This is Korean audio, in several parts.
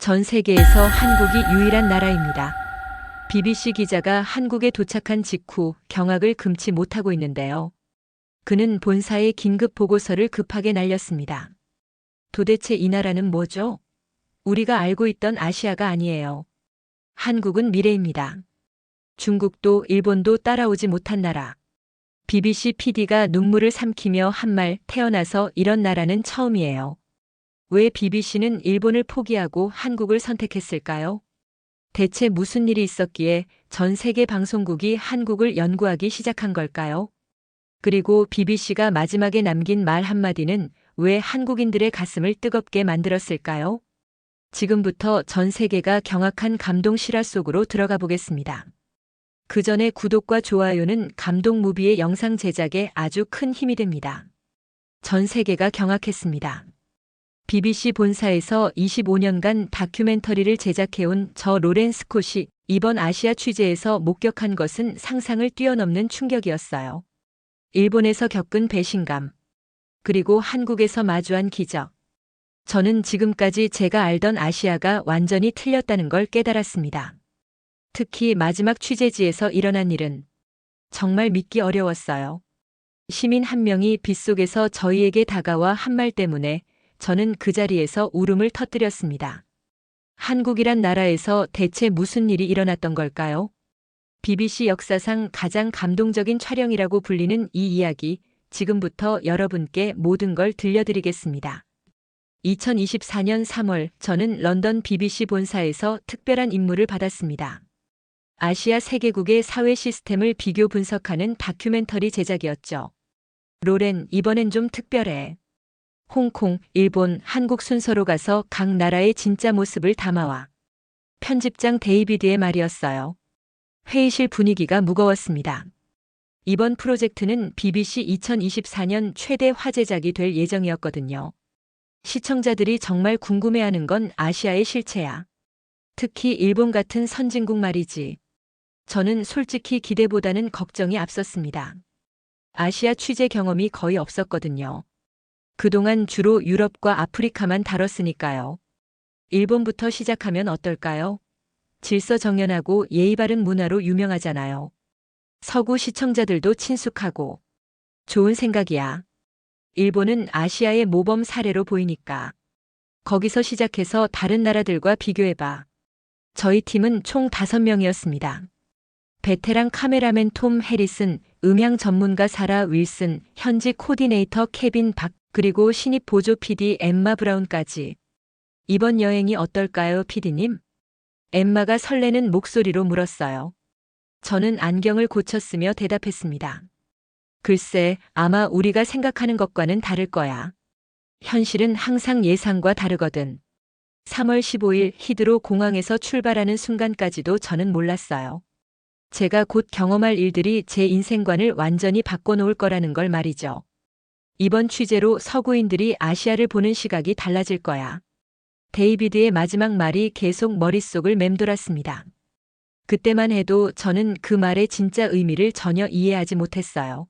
전 세계에서 한국이 유일한 나라입니다. BBC 기자가 한국에 도착한 직후 경악을 금치 못하고 있는데요. 그는 본사에 긴급 보고서를 급하게 날렸습니다. 도대체 이 나라는 뭐죠? 우리가 알고 있던 아시아가 아니에요. 한국은 미래입니다. 중국도 일본도 따라오지 못한 나라. BBC PD가 눈물을 삼키며 한 말, 태어나서 이런 나라는 처음이에요. 왜 BBC는 일본을 포기하고 한국을 선택했을까요? 대체 무슨 일이 있었기에 전 세계 방송국이 한국을 연구하기 시작한 걸까요? 그리고 BBC가 마지막에 남긴 말 한마디는 왜 한국인들의 가슴을 뜨겁게 만들었을까요? 지금부터 전 세계가 경악한 감동 실화 속으로 들어가 보겠습니다. 그 전에 구독과 좋아요는 감동 무비의 영상 제작에 아주 큰 힘이 됩니다. 전 세계가 경악했습니다. BBC 본사에서 25년간 다큐멘터리를 제작해온 저 로렌 스콧이 이번 아시아 취재에서 목격한 것은 상상을 뛰어넘는 충격이었어요. 일본에서 겪은 배신감, 그리고 한국에서 마주한 기적. 저는 지금까지 제가 알던 아시아가 완전히 틀렸다는 걸 깨달았습니다. 특히 마지막 취재지에서 일어난 일은 정말 믿기 어려웠어요. 시민 한 명이 빗속에서 저희에게 다가와 한 말 때문에 저는 그 자리에서 울음을 터뜨렸습니다. 한국이란 나라에서 대체 무슨 일이 일어났던 걸까요? BBC 역사상 가장 감동적인 촬영이라고 불리는 이 이야기, 지금부터 여러분께 모든 걸 들려드리겠습니다. 2024년 3월, 저는 런던 BBC 본사에서 특별한 임무를 받았습니다. 아시아 세계국의 사회 시스템을 비교 분석하는 다큐멘터리 제작이었죠. 로렌, 이번엔 좀 특별해. 홍콩, 일본, 한국 순서로 가서 각 나라의 진짜 모습을 담아와. 편집장 데이비드의 말이었어요. 회의실 분위기가 무거웠습니다. 이번 프로젝트는 BBC 2024년 최대 화제작이 될 예정이었거든요. 시청자들이 정말 궁금해하는 건 아시아의 실체야. 특히 일본 같은 선진국 말이지. 저는 솔직히 기대보다는 걱정이 앞섰습니다. 아시아 취재 경험이 거의 없었거든요. 그동안 주로 유럽과 아프리카만 다뤘으니까요. 일본부터 시작하면 어떨까요? 질서정연하고 예의 바른 문화로 유명하잖아요. 서구 시청자들도 친숙하고. 좋은 생각이야. 일본은 아시아의 모범 사례로 보이니까. 거기서 시작해서 다른 나라들과 비교해봐. 저희 팀은 총 5명이었습니다. 베테랑 카메라맨 톰 해리슨, 음향 전문가 사라 윌슨, 현지 코디네이터 케빈 박, 그리고 신입 보조 PD 엠마 브라운까지. 이번 여행이 어떨까요, PD님? 엠마가 설레는 목소리로 물었어요. 저는 안경을 고쳤으며 대답했습니다. 글쎄, 아마 우리가 생각하는 것과는 다를 거야. 현실은 항상 예상과 다르거든. 3월 15일 히드로 공항에서 출발하는 순간까지도 저는 몰랐어요. 제가 곧 경험할 일들이 제 인생관을 완전히 바꿔놓을 거라는 걸 말이죠. 이번 취재로 서구인들이 아시아를 보는 시각이 달라질 거야. 데이비드의 마지막 말이 계속 머릿속을 맴돌았습니다. 그때만 해도 저는 그 말의 진짜 의미를 전혀 이해하지 못했어요.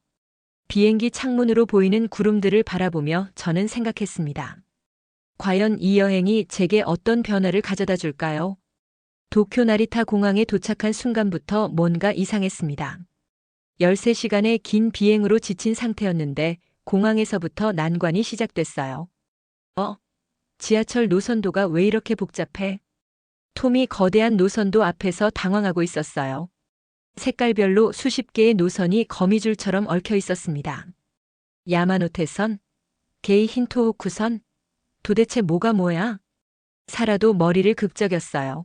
비행기 창문으로 보이는 구름들을 바라보며 저는 생각했습니다. 과연 이 여행이 제게 어떤 변화를 가져다 줄까요? 도쿄 나리타 공항에 도착한 순간부터 뭔가 이상했습니다. 13시간의 긴 비행으로 지친 상태였는데 공항에서부터 난관이 시작됐어요. 지하철 노선도가 왜 이렇게 복잡해? 톰이 거대한 노선도 앞에서 당황하고 있었어요. 색깔별로 수십 개의 노선이 거미줄처럼 얽혀 있었습니다. 야마노테선? 게이 힌토호쿠선? 도대체 뭐가 뭐야? 사라도 머리를 극적였어요.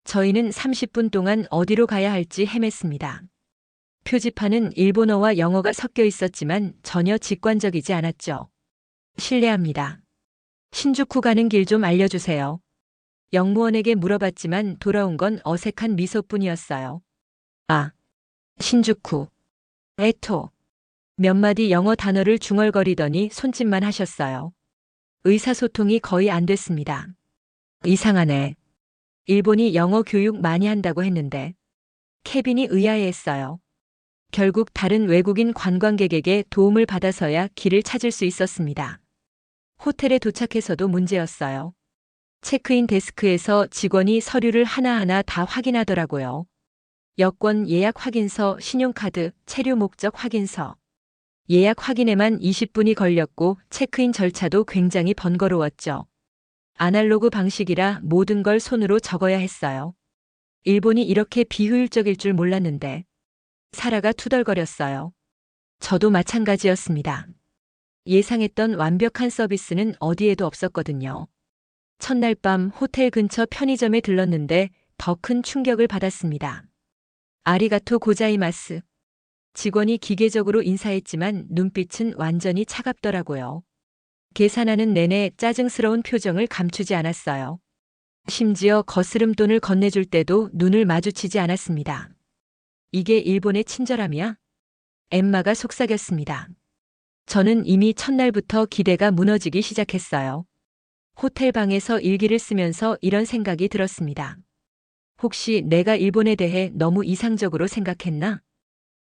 저희는 30분 동안 어디로 가야 할지 헤맸습니다. 표지판은 일본어와 영어가 섞여 있었지만 전혀 직관적이지 않았죠. 실례합니다. 신주쿠 가는 길 좀 알려주세요. 영무원에게 물어봤지만 돌아온 건 어색한 미소뿐이었어요. 아, 신주쿠. 에토. 몇 마디 영어 단어를 중얼거리더니 손짓만 하셨어요. 의사소통이 거의 안 됐습니다. 이상하네. 일본이 영어 교육 많이 한다고 했는데. 케빈이 의아해했어요. 결국 다른 외국인 관광객에게 도움을 받아서야 길을 찾을 수 있었습니다. 호텔에 도착해서도 문제였어요. 체크인 데스크에서 직원이 서류를 하나하나 다 확인하더라고요. 여권 예약 확인서, 신용카드, 체류 목적 확인서. 예약 확인에만 20분이 걸렸고 체크인 절차도 굉장히 번거로웠죠. 아날로그 방식이라 모든 걸 손으로 적어야 했어요. 일본이 이렇게 비효율적일 줄 몰랐는데. 사라가 투덜거렸어요. 저도 마찬가지였습니다. 예상했던 완벽한 서비스는 어디에도 없었거든요. 첫날 밤 호텔 근처 편의점에 들렀는데 더 큰 충격을 받았습니다. 아리가토 고자이마스. 직원이 기계적으로 인사했지만 눈빛은 완전히 차갑더라고요. 계산하는 내내 짜증스러운 표정을 감추지 않았어요. 심지어 거스름돈을 건네줄 때도 눈을 마주치지 않았습니다. 이게 일본의 친절함이야? 엠마가 속삭였습니다. 저는 이미 첫날부터 기대가 무너지기 시작했어요. 호텔 방에서 일기를 쓰면서 이런 생각이 들었습니다. 혹시 내가 일본에 대해 너무 이상적으로 생각했나?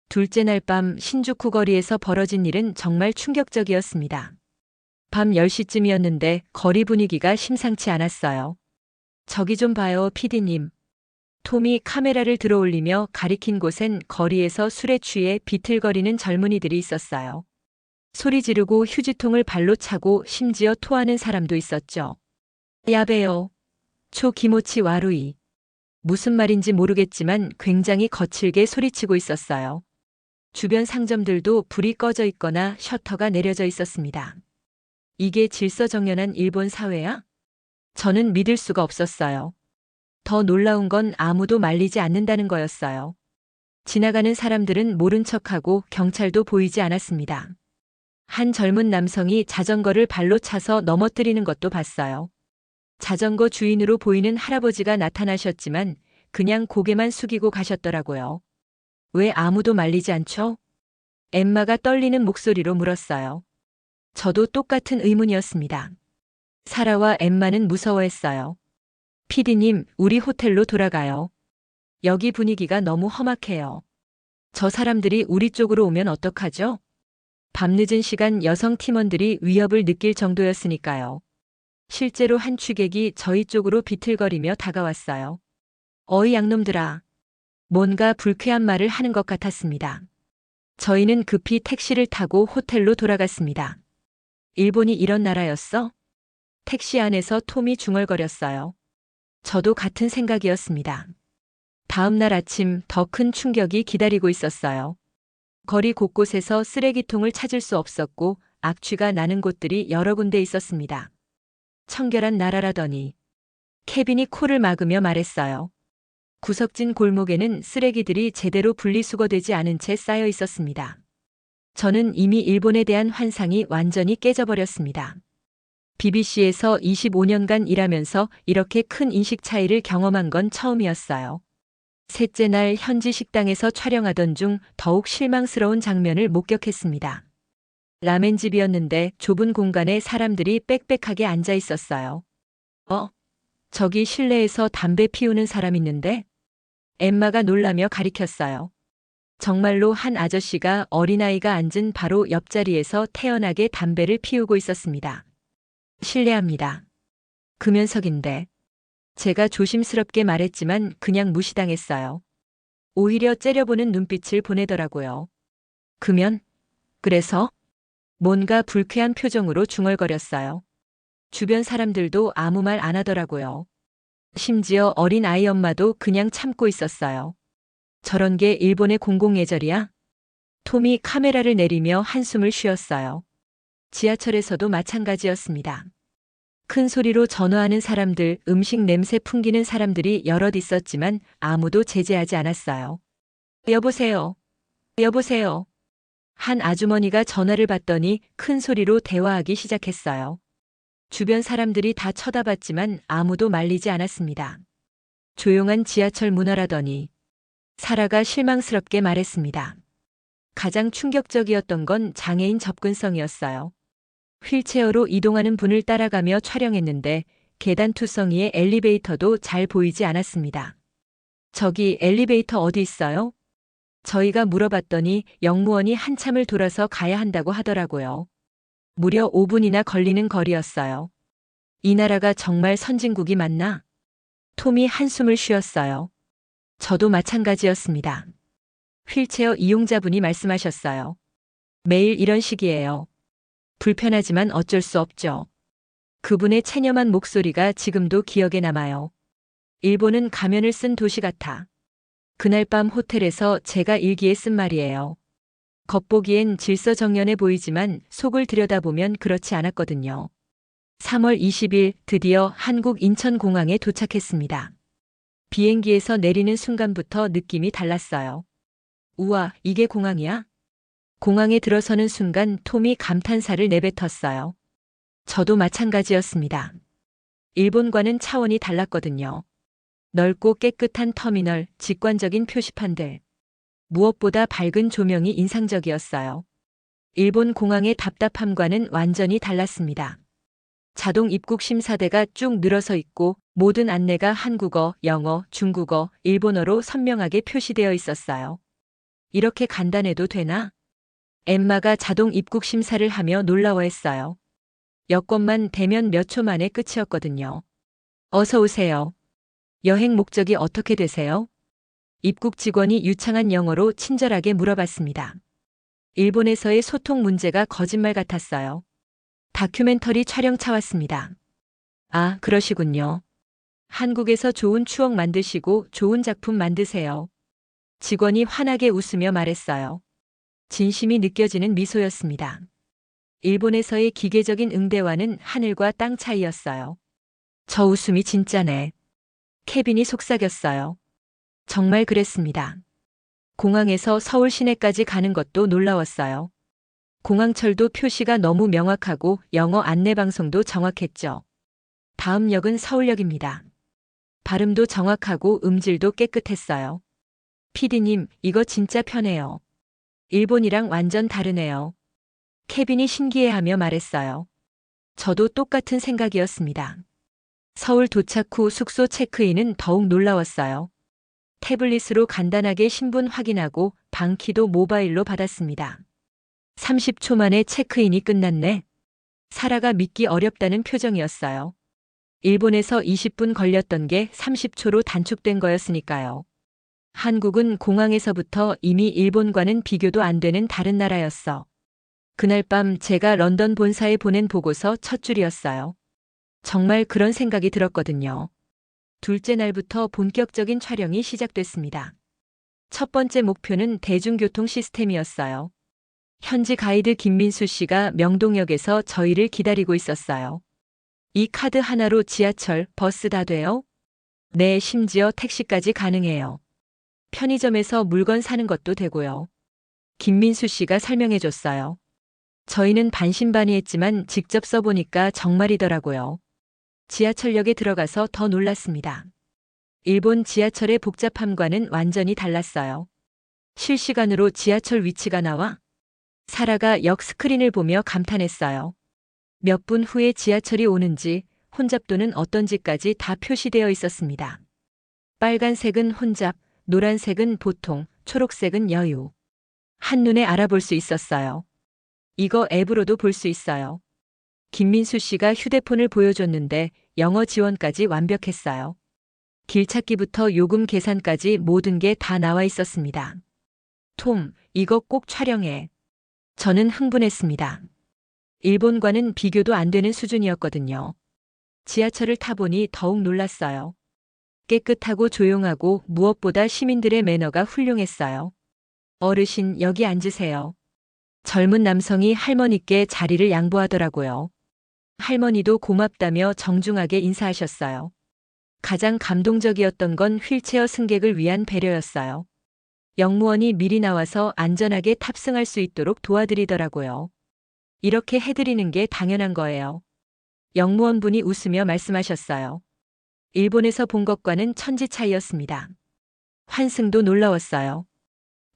둘째 날 밤 신주쿠 거리에서 벌어진 일은 정말 충격적이었습니다. 밤 10시쯤이었는데 거리 분위기가 심상치 않았어요. 저기 좀 봐요, 피디님. 톰이 카메라를 들어올리며 가리킨 곳엔 거리에서 술에 취해 비틀거리는 젊은이들이 있었어요. 소리 지르고 휴지통을 발로 차고 심지어 토하는 사람도 있었죠. 야베요. 초 기모치 와루이. 무슨 말인지 모르겠지만 굉장히 거칠게 소리치고 있었어요. 주변 상점들도 불이 꺼져 있거나 셔터가 내려져 있었습니다. 이게 질서정연한 일본 사회야? 저는 믿을 수가 없었어요. 더 놀라운 건 아무도 말리지 않는다는 거였어요. 지나가는 사람들은 모른 척하고 경찰도 보이지 않았습니다. 한 젊은 남성이 자전거를 발로 차서 넘어뜨리는 것도 봤어요. 자전거 주인으로 보이는 할아버지가 나타나셨지만 그냥 고개만 숙이고 가셨더라고요. 왜 아무도 말리지 않죠? 엠마가 떨리는 목소리로 물었어요. 저도 똑같은 의문이었습니다. 사라와 엠마는 무서워했어요. 피디님, 우리 호텔로 돌아가요. 여기 분위기가 너무 험악해요. 저 사람들이 우리 쪽으로 오면 어떡하죠? 밤늦은 시간 여성 팀원들이 위협을 느낄 정도였으니까요. 실제로 한 취객이 저희 쪽으로 비틀거리며 다가왔어요. 어이 양놈들아. 뭔가 불쾌한 말을 하는 것 같았습니다. 저희는 급히 택시를 타고 호텔로 돌아갔습니다. 일본이 이런 나라였어? 택시 안에서 톰이 중얼거렸어요. 저도 같은 생각이었습니다. 다음 날 아침 더 큰 충격이 기다리고 있었어요. 거리 곳곳에서 쓰레기통을 찾을 수 없었고 악취가 나는 곳들이 여러 군데 있었습니다. 청결한 나라라더니. 케빈이 코를 막으며 말했어요. 구석진 골목에는 쓰레기들이 제대로 분리수거되지 않은 채 쌓여 있었습니다. 저는 이미 일본에 대한 환상이 완전히 깨져버렸습니다. BBC에서 25년간 일하면서 이렇게 큰 인식 차이를 경험한 건 처음이었어요. 셋째 날 현지 식당에서 촬영하던 중 더욱 실망스러운 장면을 목격했습니다. 라멘집이었는데 좁은 공간에 사람들이 빽빽하게 앉아 있었어요. 저기 실내에서 담배 피우는 사람 있는데? 엠마가 놀라며 가리켰어요. 정말로 한 아저씨가 어린아이가 앉은 바로 옆자리에서 태연하게 담배를 피우고 있었습니다. 실례합니다. 금연석인데. 제가 조심스럽게 말했지만 그냥 무시당했어요. 오히려 째려보는 눈빛을 보내더라고요. 금연? 그래서? 뭔가 불쾌한 표정으로 중얼거렸어요. 주변 사람들도 아무 말 안 하더라고요. 심지어 어린 아이 엄마도 그냥 참고 있었어요. 저런 게 일본의 공공예절이야? 톰이 카메라를 내리며 한숨을 쉬었어요. 지하철에서도 마찬가지였습니다. 큰 소리로 전화하는 사람들, 음식 냄새 풍기는 사람들이 여럿 있었지만 아무도 제재하지 않았어요. 여보세요. 여보세요. 한 아주머니가 전화를 받더니 큰 소리로 대화하기 시작했어요. 주변 사람들이 다 쳐다봤지만 아무도 말리지 않았습니다. 조용한 지하철 문화라더니 사라가 실망스럽게 말했습니다. 가장 충격적이었던 건 장애인 접근성이었어요. 휠체어로 이동하는 분을 따라가며 촬영했는데 계단 투성이의 엘리베이터도 잘 보이지 않았습니다. 저기 엘리베이터 어디 있어요? 저희가 물어봤더니 영무원이 한참을 돌아서 가야 한다고 하더라고요. 무려 5분이나 걸리는 거리였어요. 이 나라가 정말 선진국이 맞나? 톰이 한숨을 쉬었어요. 저도 마찬가지였습니다. 휠체어 이용자분이 말씀하셨어요. 매일 이런 식이에요. 불편하지만 어쩔 수 없죠. 그분의 체념한 목소리가 지금도 기억에 남아요. 일본은 가면을 쓴 도시 같아. 그날 밤 호텔에서 제가 일기에 쓴 말이에요. 겉보기엔 질서정연해 보이지만 속을 들여다보면 그렇지 않았거든요. 3월 20일 드디어 한국 인천공항에 도착했습니다. 비행기에서 내리는 순간부터 느낌이 달랐어요. 우와, 이게 공항이야? 공항에 들어서는 순간 톰이 감탄사를 내뱉었어요. 저도 마찬가지였습니다. 일본과는 차원이 달랐거든요. 넓고 깨끗한 터미널, 직관적인 표시판들. 무엇보다 밝은 조명이 인상적이었어요. 일본 공항의 답답함과는 완전히 달랐습니다. 자동 입국 심사대가 쭉 늘어서 있고 모든 안내가 한국어, 영어, 중국어, 일본어로 선명하게 표시되어 있었어요. 이렇게 간단해도 되나? 엠마가 자동 입국 심사를 하며 놀라워했어요. 여권만 대면 몇 초 만에 끝이었거든요. 어서 오세요. 여행 목적이 어떻게 되세요? 입국 직원이 유창한 영어로 친절하게 물어봤습니다. 일본에서의 소통 문제가 거짓말 같았어요. 다큐멘터리 촬영차 왔습니다. 아, 그러시군요. 한국에서 좋은 추억 만드시고 좋은 작품 만드세요. 직원이 환하게 웃으며 말했어요. 진심이 느껴지는 미소였습니다. 일본에서의 기계적인 응대와는 하늘과 땅 차이였어요. 저 웃음이 진짜네. 케빈이 속삭였어요. 정말 그랬습니다. 공항에서 서울 시내까지 가는 것도 놀라웠어요. 공항철도 표시가 너무 명확하고 영어 안내방송도 정확했죠. 다음 역은 서울역입니다. 발음도 정확하고 음질도 깨끗했어요. 피디님, 이거 진짜 편해요. 일본이랑 완전 다르네요. 케빈이 신기해하며 말했어요. 저도 똑같은 생각이었습니다. 서울 도착 후 숙소 체크인은 더욱 놀라웠어요. 태블릿으로 간단하게 신분 확인하고 방키도 모바일로 받았습니다. 30초 만에 체크인이 끝났네. 사라가 믿기 어렵다는 표정이었어요. 일본에서 20분 걸렸던 게 30초로 단축된 거였으니까요. 한국은 공항에서부터 이미 일본과는 비교도 안 되는 다른 나라였어. 그날 밤 제가 런던 본사에 보낸 보고서 첫 줄이었어요. 정말 그런 생각이 들었거든요. 둘째 날부터 본격적인 촬영이 시작됐습니다. 첫 번째 목표는 대중교통 시스템이었어요. 현지 가이드 김민수 씨가 명동역에서 저희를 기다리고 있었어요. 이 카드 하나로 지하철, 버스 다 돼요? 네, 심지어 택시까지 가능해요. 편의점에서 물건 사는 것도 되고요. 김민수 씨가 설명해 줬어요. 저희는 반신반의했지만 직접 써보니까 정말이더라고요. 지하철역에 들어가서 더 놀랐습니다. 일본 지하철의 복잡함과는 완전히 달랐어요. 실시간으로 지하철 위치가 나와 사라가 역 스크린을 보며 감탄했어요. 몇 분 후에 지하철이 오는지, 혼잡도는 어떤지까지 다 표시되어 있었습니다. 빨간색은 혼잡, 노란색은 보통, 초록색은 여유. 한눈에 알아볼 수 있었어요. 이거 앱으로도 볼 수 있어요. 김민수 씨가 휴대폰을 보여줬는데 영어 지원까지 완벽했어요. 길찾기부터 요금 계산까지 모든 게 다 나와 있었습니다. 톰, 이거 꼭 촬영해. 저는 흥분했습니다. 일본과는 비교도 안 되는 수준이었거든요. 지하철을 타보니 더욱 놀랐어요. 깨끗하고 조용하고 무엇보다 시민들의 매너가 훌륭했어요. 어르신, 여기 앉으세요. 젊은 남성이 할머니께 자리를 양보하더라고요. 할머니도 고맙다며 정중하게 인사하셨어요. 가장 감동적이었던 건 휠체어 승객을 위한 배려였어요. 역무원이 미리 나와서 안전하게 탑승할 수 있도록 도와드리더라고요. 이렇게 해드리는 게 당연한 거예요. 역무원분이 웃으며 말씀하셨어요. 일본에서 본 것과는 천지 차이였습니다. 환승도 놀라웠어요.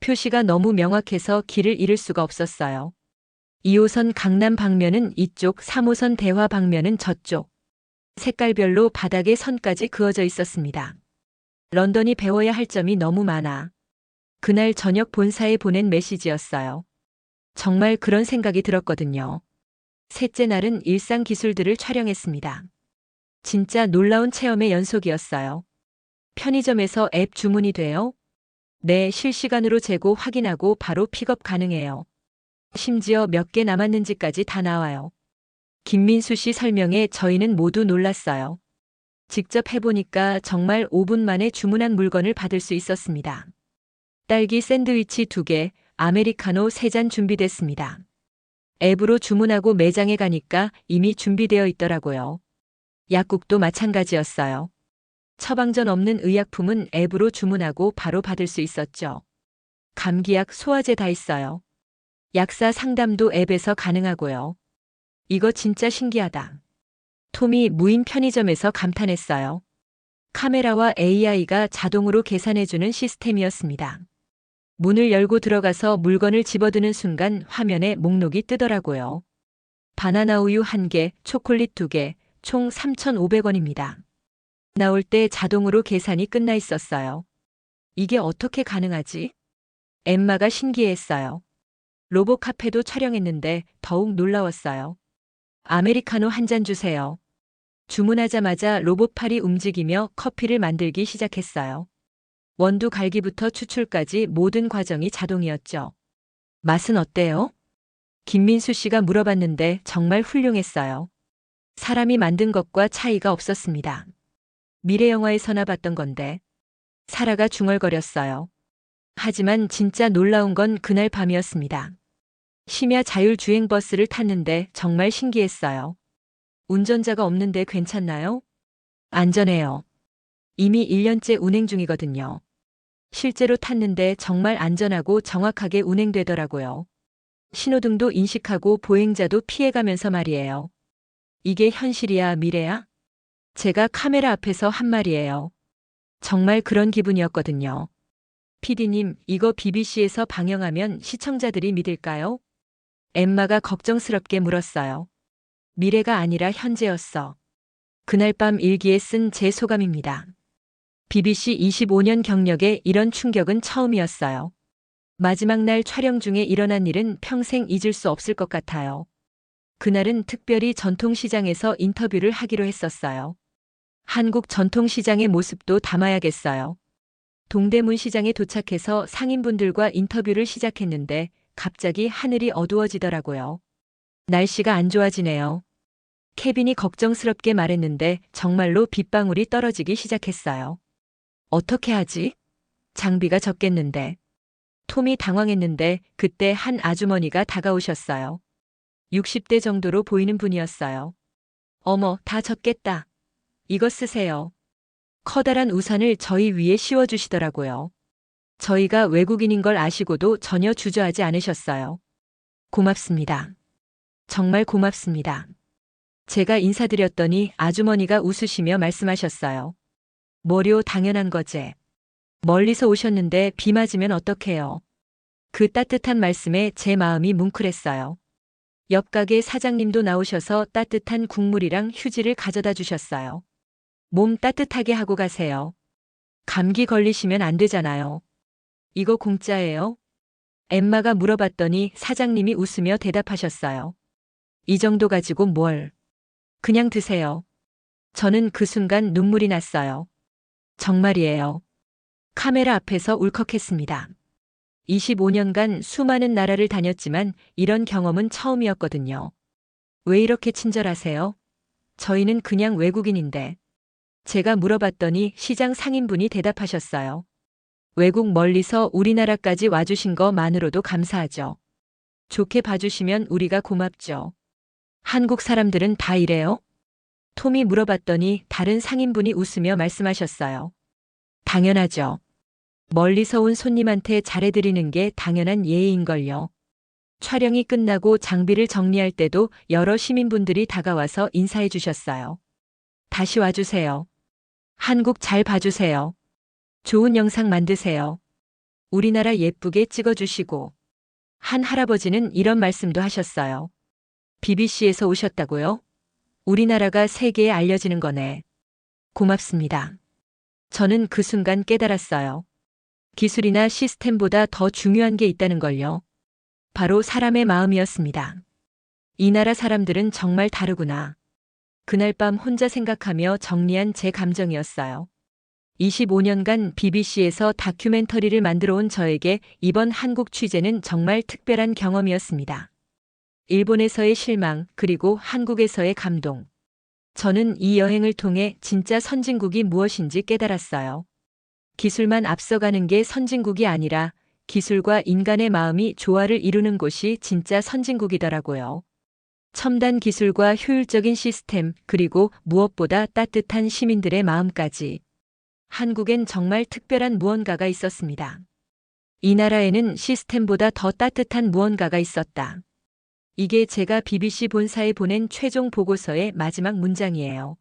표시가 너무 명확해서 길을 잃을 수가 없었어요. 2호선 강남 방면은 이쪽, 3호선 대화 방면은 저쪽. 색깔별로 바닥에 선까지 그어져 있었습니다. 런던이 배워야 할 점이 너무 많아. 그날 저녁 본사에 보낸 메시지였어요. 정말 그런 생각이 들었거든요. 셋째 날은 일상 기술들을 촬영했습니다. 진짜 놀라운 체험의 연속이었어요. 편의점에서 앱 주문이 돼요? 네, 실시간으로 재고 확인하고 바로 픽업 가능해요. 심지어 몇 개 남았는지까지 다 나와요. 김민수 씨 설명에 저희는 모두 놀랐어요. 직접 해보니까 정말 5분 만에 주문한 물건을 받을 수 있었습니다. 딸기 샌드위치 2개, 아메리카노 3잔 준비됐습니다. 앱으로 주문하고 매장에 가니까 이미 준비되어 있더라고요. 약국도 마찬가지였어요. 처방전 없는 의약품은 앱으로 주문하고 바로 받을 수 있었죠. 감기약, 소화제 다 있어요. 약사 상담도 앱에서 가능하고요. 이거 진짜 신기하다. 톰이 무인 편의점에서 감탄했어요. 카메라와 AI가 자동으로 계산해주는 시스템이었습니다. 문을 열고 들어가서 물건을 집어드는 순간 화면에 목록이 뜨더라고요. 바나나 우유 1개, 초콜릿 2개, 총 3,500원입니다. 나올 때 자동으로 계산이 끝나 있었어요. 이게 어떻게 가능하지? 엠마가 신기해했어요. 로봇 카페도 촬영했는데 더욱 놀라웠어요. 아메리카노 1잔 주세요. 주문하자마자 로봇팔이 움직이며 커피를 만들기 시작했어요. 원두 갈기부터 추출까지 모든 과정이 자동이었죠. 맛은 어때요? 김민수 씨가 물어봤는데 정말 훌륭했어요. 사람이 만든 것과 차이가 없었습니다. 미래 영화에서나 봤던 건데. 사라가 중얼거렸어요. 하지만 진짜 놀라운 건 그날 밤이었습니다. 심야 자율주행 버스를 탔는데 정말 신기했어요. 운전자가 없는데 괜찮나요? 안전해요. 이미 1년째 운행 중이거든요. 실제로 탔는데 정말 안전하고 정확하게 운행되더라고요. 신호등도 인식하고 보행자도 피해가면서 말이에요. 이게 현실이야, 미래야? 제가 카메라 앞에서 한 말이에요. 정말 그런 기분이었거든요. PD님, 이거 BBC에서 방영하면 시청자들이 믿을까요? 엠마가 걱정스럽게 물었어요. 미래가 아니라 현재였어. 그날 밤 일기에 쓴 제 소감입니다. BBC 25년 경력에 이런 충격은 처음이었어요. 마지막 날 촬영 중에 일어난 일은 평생 잊을 수 없을 것 같아요. 그날은 특별히 전통시장에서 인터뷰를 하기로 했었어요. 한국 전통시장의 모습도 담아야겠어요. 동대문 시장에 도착해서 상인분들과 인터뷰를 시작했는데 갑자기 하늘이 어두워지더라고요. 날씨가 안 좋아지네요. 케빈이 걱정스럽게 말했는데 정말로 빗방울이 떨어지기 시작했어요. 어떻게 하지? 장비가 적겠는데. 톰이 당황했는데 그때 한 아주머니가 다가오셨어요. 60대 정도로 보이는 분이었어요. 어머, 다 젖겠다. 이거 쓰세요. 커다란 우산을 저희 위에 씌워주시더라고요. 저희가 외국인인 걸 아시고도 전혀 주저하지 않으셨어요. 고맙습니다. 정말 고맙습니다. 제가 인사드렸더니 아주머니가 웃으시며 말씀하셨어요. 뭐료 당연한 거제. 멀리서 오셨는데 비 맞으면 어떡해요. 그 따뜻한 말씀에 제 마음이 뭉클했어요. 옆 가게 사장님도 나오셔서 따뜻한 국물이랑 휴지를 가져다 주셨어요. 몸 따뜻하게 하고 가세요. 감기 걸리시면 안 되잖아요. 이거 공짜예요? 엠마가 물어봤더니 사장님이 웃으며 대답하셨어요. 이 정도 가지고 뭘. 그냥 드세요. 저는 그 순간 눈물이 났어요. 정말이에요. 카메라 앞에서 울컥했습니다. 25년간 수많은 나라를 다녔지만 이런 경험은 처음이었거든요. 왜 이렇게 친절하세요? 저희는 그냥 외국인인데. 제가 물어봤더니 시장 상인분이 대답하셨어요. 외국 멀리서 우리나라까지 와주신 것만으로도 감사하죠. 좋게 봐주시면 우리가 고맙죠. 한국 사람들은 다 이래요? 톰이 물어봤더니 다른 상인분이 웃으며 말씀하셨어요. 당연하죠. 멀리서 온 손님한테 잘해드리는 게 당연한 예의인걸요. 촬영이 끝나고 장비를 정리할 때도 여러 시민분들이 다가와서 인사해 주셨어요. 다시 와주세요. 한국 잘 봐주세요. 좋은 영상 만드세요. 우리나라 예쁘게 찍어주시고. 한 할아버지는 이런 말씀도 하셨어요. BBC에서 오셨다고요? 우리나라가 세계에 알려지는 거네. 고맙습니다. 저는 그 순간 깨달았어요. 기술이나 시스템보다 더 중요한 게 있다는 걸요. 바로 사람의 마음이었습니다. 이 나라 사람들은 정말 다르구나. 그날 밤 혼자 생각하며 정리한 제 감정이었어요. 25년간 BBC에서 다큐멘터리를 만들어 온 저에게 이번 한국 취재는 정말 특별한 경험이었습니다. 일본에서의 실망, 그리고 한국에서의 감동. 저는 이 여행을 통해 진짜 선진국이 무엇인지 깨달았어요. 기술만 앞서가는 게 선진국이 아니라 기술과 인간의 마음이 조화를 이루는 곳이 진짜 선진국이더라고요. 첨단 기술과 효율적인 시스템, 그리고 무엇보다 따뜻한 시민들의 마음까지. 한국엔 정말 특별한 무언가가 있었습니다. 이 나라에는 시스템보다 더 따뜻한 무언가가 있었다. 이게 제가 BBC 본사에 보낸 최종 보고서의 마지막 문장이에요.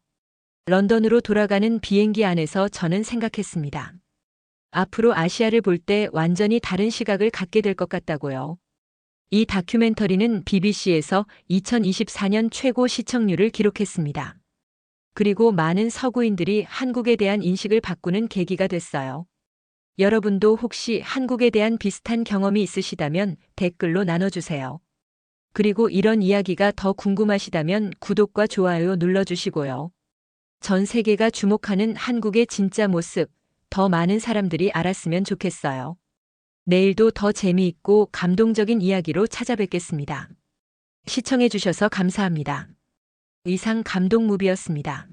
런던으로 돌아가는 비행기 안에서 저는 생각했습니다. 앞으로 아시아를 볼 때 완전히 다른 시각을 갖게 될 것 같다고요. 이 다큐멘터리는 BBC에서 2024년 최고 시청률을 기록했습니다. 그리고 많은 서구인들이 한국에 대한 인식을 바꾸는 계기가 됐어요. 여러분도 혹시 한국에 대한 비슷한 경험이 있으시다면 댓글로 나눠주세요. 그리고 이런 이야기가 더 궁금하시다면 구독과 좋아요 눌러주시고요. 전 세계가 주목하는 한국의 진짜 모습, 더 많은 사람들이 알았으면 좋겠어요. 내일도 더 재미있고 감동적인 이야기로 찾아뵙겠습니다. 시청해주셔서 감사합니다. 이상 감동무비였습니다.